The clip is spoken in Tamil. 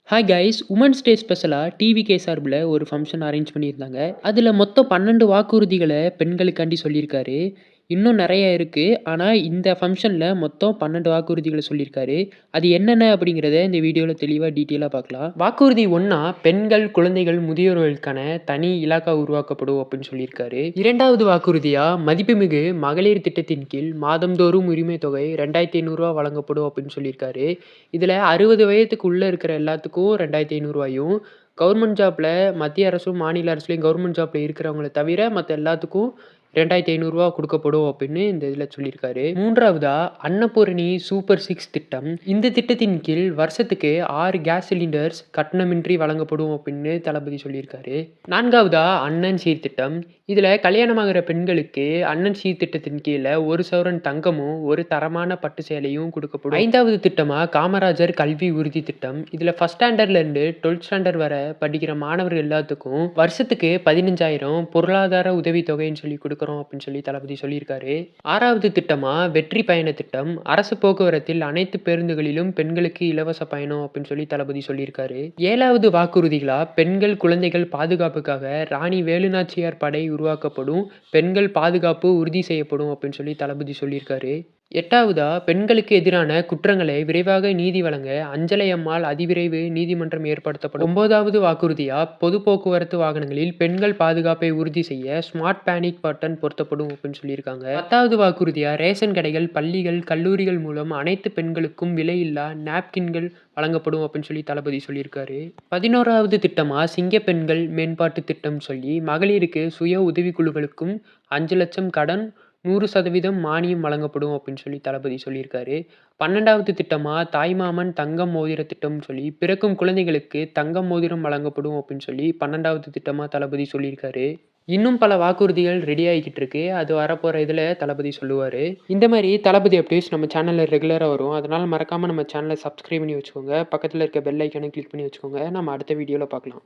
Hi guys! உமன்ஸ் டே ஸ்பெஷலா டிவிகே சார்புல ஒரு ஃபங்ஷன் அரேஞ்ச் பண்ணியிருந்தாங்க. அதுல மொத்தம் 12 வாக்குறுதிகள பெண்களுக்காண்டி சொல்லியிருக்காரு. இன்னும் நெறைய இருக்கு. ஆனா இந்த ஃபங்ஷன்ல மொத்தம் 12 வாக்குறுதிகள சொல்லியிருக்காரு. அது என்னென்ன அப்படிங்கிறத இந்த வீடியோல தெளிவா டீட்டெயிலா பார்க்கலாம். வாக்குறுதி 1 பெண்கள், குழந்தைகள், முதியோர்களுக்கான தனி இலாகா உருவாக்கப்படும் அப்படின்னு சொல்லியிருக்காரு. 2வது வாக்குறுதியா மதிப்புமிகு மகளிர் திட்டத்தின் கீழ் மாதம்தோறும் உரிமை தொகை ரூ. 2500 வழங்கப்படும் அப்படின்னு சொல்லியிருக்காரு. இதுல 60 வயதுக்கு உள்ள இருக்கிற எல்லாத்துக்கும் ரூ. 2500யும், கவர்மெண்ட் ஜாப்ல மத்திய அரசும், மாநில அரசுலயும் கவர்மெண்ட் ஜாப்ல இருக்கிறவங்கள தவிர மத்த எல்லாத்துக்கும் ரூ. 2500 குடுக்கப்படும் அப்படின்னு இந்த இதுல சொல்லியிருக்காரு. 3வதா அன்னபூரணி சூப்பர் 6 திட்டம். இந்த திட்டத்தின் கீழ் வருஷத்துக்கு 6 கேஸ் சிலிண்டர்ஸ் கட்டணமின்றி வழங்கப்படும் அப்படின்னு தளபதி சொல்லியிருக்காரு. 4வதா அண்ணன் சீர்திட்டம். இதுல கல்யாணமாகிற பெண்களுக்கு அண்ணன் சீர்திட்டத்தின் கீழ 1 சவரன் தங்கமும், ஒரு தரமான பட்டு சேலையும் குடுக்கப்படும். 5வது திட்டமா காமராஜர் கல்வி உறுதி திட்டம். இதுல 1 ஸ்டாண்டர்ட்ல இருந்து 12த் ஸ்டாண்டர்ட் வரை படிக்கிற மாணவர்கள் எல்லாத்துக்கும் வருஷத்துக்கு 15,000 பொருளாதார உதவித்தொகைன்னு சொல்லி குடுக்குறோம் அப்படின்னு சொல்லி தளபதி சொல்லியிருக்காரு. 6வது திட்டமா வெற்றி பயண திட்டம். அரசு போக்குவரத்தில் அனைத்து பேருந்துகளிலும் பெண்களுக்கு இலவச பயணம் அப்படின்னு சொல்லி தளபதி சொல்லியிருக்காரு. 7வது வாக்குறுதிகளா பெண்கள், குழந்தைகள் பாதுகாப்புக்காக ராணி வேலுநாச்சியார் படை உருவாக்கப்படும். பெண்கள் பாதுகாப்பு உறுதி செய்யப்படும் அப்படின்னு சொல்லி தளபதி சொல்லியிருக்காரு. 8வதா பெண்களுக்கு எதிரான குற்றங்களை விரைவாக நீதி வழங்க அஞ்சலை அம்மாள் அதிவிரைவு நீதிமன்றம் ஏற்படுத்தப்படும். 9வது வாக்குறுதியா பொது போக்குவரத்து வாகனங்களில் பெண்கள் பாதுகாப்பை உறுதி செய்ய ஸ்மார்ட் பேனிக் பட்டன் பொருத்தப்படும் அப்படின்னு சொல்லியிருக்காங்க. 10வது வாக்குறுதியா ரேஷன் கடைகள், பள்ளிகள், கல்லூரிகள் மூலம் அனைத்து பெண்களுக்கும் விலையில்லா நாப்கின்கள் வழங்கப்படும் அப்படின்னு சொல்லி தளபதி சொல்லியிருக்காரு. 11வது திட்டமா சிங்க பெண்கள் மேம்பாட்டு திட்டம் சொல்லி மகளிருக்கு சுய உதவிக்குழுக்களுக்கும் 5 லட்சம் கடன், 100% மானியம் வழங்கப்படும் அப்படின்னு சொல்லி தளபதி சொல்லியிருக்காரு. 12வது திட்டமா தாய்மாமன் தங்கம் மோதிர திட்டம்னு சொல்லி பிறக்கும் குழந்தைகளுக்கு தங்கம் மோதிரம் வழங்கப்படும் அப்படின்னு சொல்லி 12வது திட்டமா தளபதி சொல்லியிருக்காரு. இன்னும் பல வாக்குறுதிகள் ரெடி ஆகிக்கிட்டு இருக்கு. அது வரப்போற இதுல தளபதி சொல்லுவாரு. இந்த மாரி தளபதி அப்டேட்ஸ் நம்ம சேனல்ல ரெகுலரா வரும். அதனால மறக்காம நம்ம சேனல சப்ஸ்கிரைப் பண்ணி வச்சுக்கோங்க. பக்கத்துல இருக்க பெல் ஐகானை கிளிக் பண்ணி வச்சுக்கோங்க. நம்ம அடுத்த வீடியோல பார்க்கலாம்.